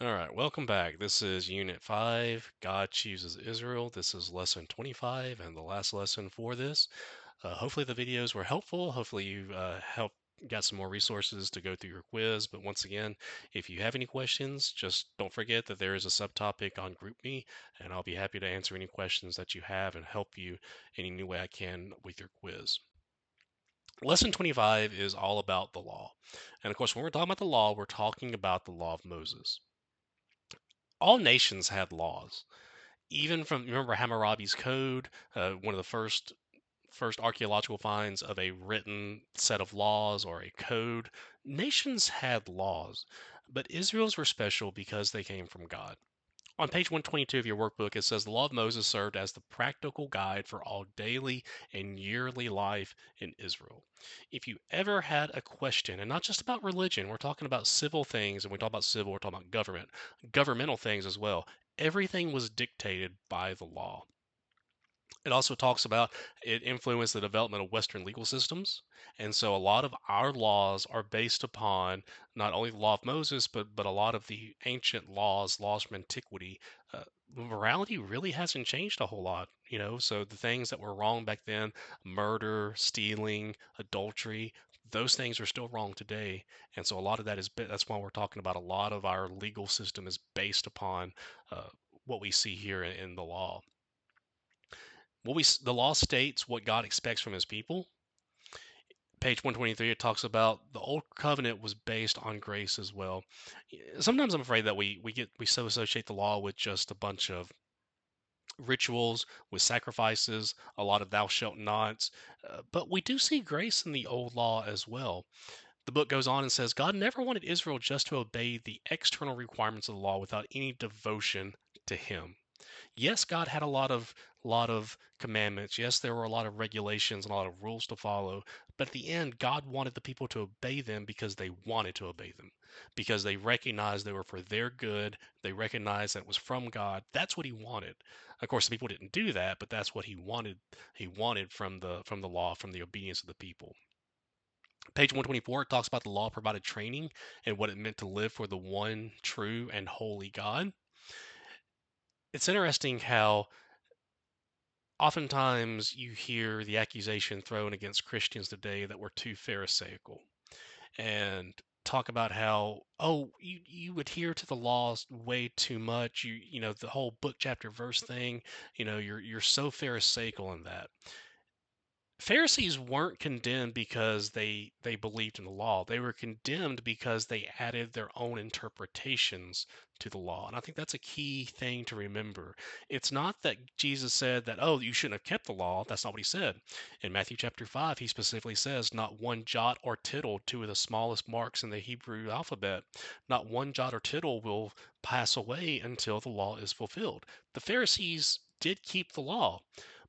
All right, welcome back. This is Unit 5, God Chooses Israel. This is Lesson 25 and the last lesson for this. Hopefully the videos were helpful. Hopefully you got some more resources to go through your quiz. But once again, if you have any questions, just don't forget that there is a subtopic on GroupMe, and I'll be happy to answer any questions that you have and help you any way I can with your quiz. Lesson 25 is all about the law. And of course, when we're talking about the law, we're talking about the law of Moses. All nations had laws. Even from remember Hammurabi's code, one of the first archaeological finds of a written set of laws or a code. Nations had laws, but Israel's were special because they came from God. On page 122 of your workbook, it says the law of Moses served as the practical guide for all daily and yearly life in Israel. If you ever had a question, and not just about religion, we're talking about civil things, and we talk about civil, we're talking about government, governmental things as well. Everything was dictated by the law. It also talks about it influenced the development of Western legal systems. And so a lot of our laws are based upon not only the law of Moses, but a lot of the ancient laws from antiquity. Morality really hasn't changed a whole lot, So the things that were wrong back then, murder, stealing, adultery, those things are still wrong today. And so a lot of that's why we're talking about a lot of our legal system is based upon uh, what we see here in the law. The law states what God expects from his people. Page 123, it talks about the old covenant was based on grace as well. Sometimes I'm afraid that we so associate the law with just a bunch of rituals, with sacrifices, a lot of thou shalt nots, but we do see grace in the old law as well. The book goes on and says God never wanted Israel just to obey the external requirements of the law without any devotion to him. Yes, God had a lot of commandments. Yes, there were a lot of regulations and a lot of rules to follow. But at the end, God wanted the people to obey them because they wanted to obey them, because they recognized they were for their good. They recognized that it was from God. That's what He wanted. Of course, the people didn't do that, but that's what He wanted. He wanted from the law, from the obedience of the people. Page 124 talks about the law provided training and what it meant to live for the one true and holy God. It's interesting how oftentimes you hear the accusation thrown against Christians today that we're too Pharisaical and talk about how, oh, you adhere to the laws way too much. The whole book, chapter, verse thing, you're so Pharisaical in that. Pharisees weren't condemned because they believed in the law. They were condemned because they added their own interpretations to the law. And I think that's a key thing to remember. It's not that Jesus said that, oh, you shouldn't have kept the law. That's not what he said. In Matthew chapter 5, he specifically says, not one jot or tittle, two of the smallest marks in the Hebrew alphabet, not one jot or tittle will pass away until the law is fulfilled. The Pharisees did keep the law,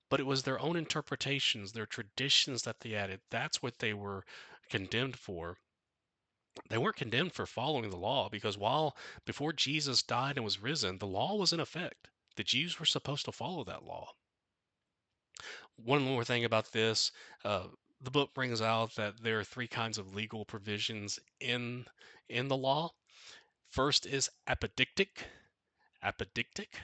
but it was their own interpretations, their traditions that they added. That's what they were condemned for. They weren't condemned for following the law because while before Jesus died and was risen, the law was in effect. The Jews were supposed to follow that law. One more thing about this, uh, the book brings out that there are three kinds of legal provisions in the law. First is apodictic. Apodictic.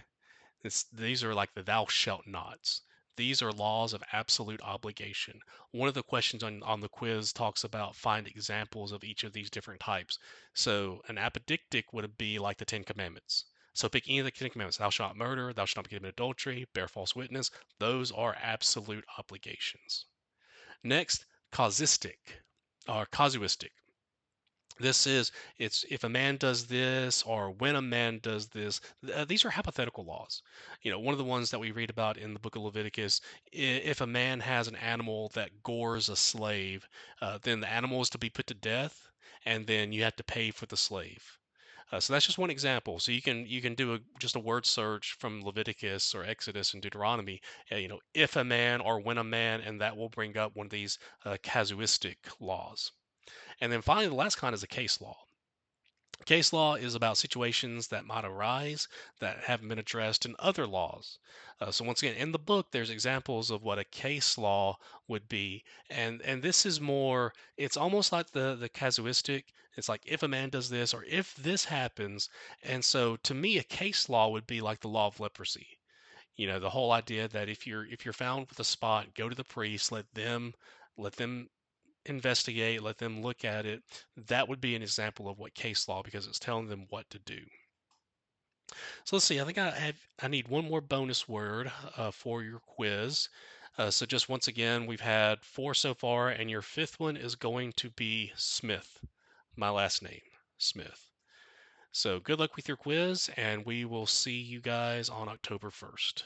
These are like the thou shalt nots. These are laws of absolute obligation. One of the questions on the quiz talks about find examples of each of these different types. So an apodictic would be like the Ten Commandments. So pick any of the Ten Commandments. Thou shalt not murder, thou shalt not commit adultery, bear false witness. Those are absolute obligations. Next, causistic or casuistic. This is it's if a man does this or when a man does this. These are hypothetical laws. One of the ones that we read about in the book of Leviticus, if a man has an animal that gores a slave, then the animal is to be put to death, and then you have to pay for the slave. So that's just one example. So you can do just a word search from Leviticus or Exodus and Deuteronomy. If a man or when a man, and that will bring up one of these casuistic laws. And then finally, the last kind is a case law. Case law is about situations that might arise that haven't been addressed in other laws. So once again, in the book, there's examples of what a case law would be, and this is more. It's almost like the casuistic. It's like if a man does this or if this happens, and so to me, a case law would be like the law of leprosy. The whole idea that if you're found with a spot, go to the priest, let them investigate, let them look at it. That would be an example of what case law because it's telling them what to do. So let's see. I think I need one more bonus word for your quiz. So just once again, we've had four so far, and your fifth one is going to be Smith. My last name, Smith. So good luck with your quiz, and we will see you guys on October 1st.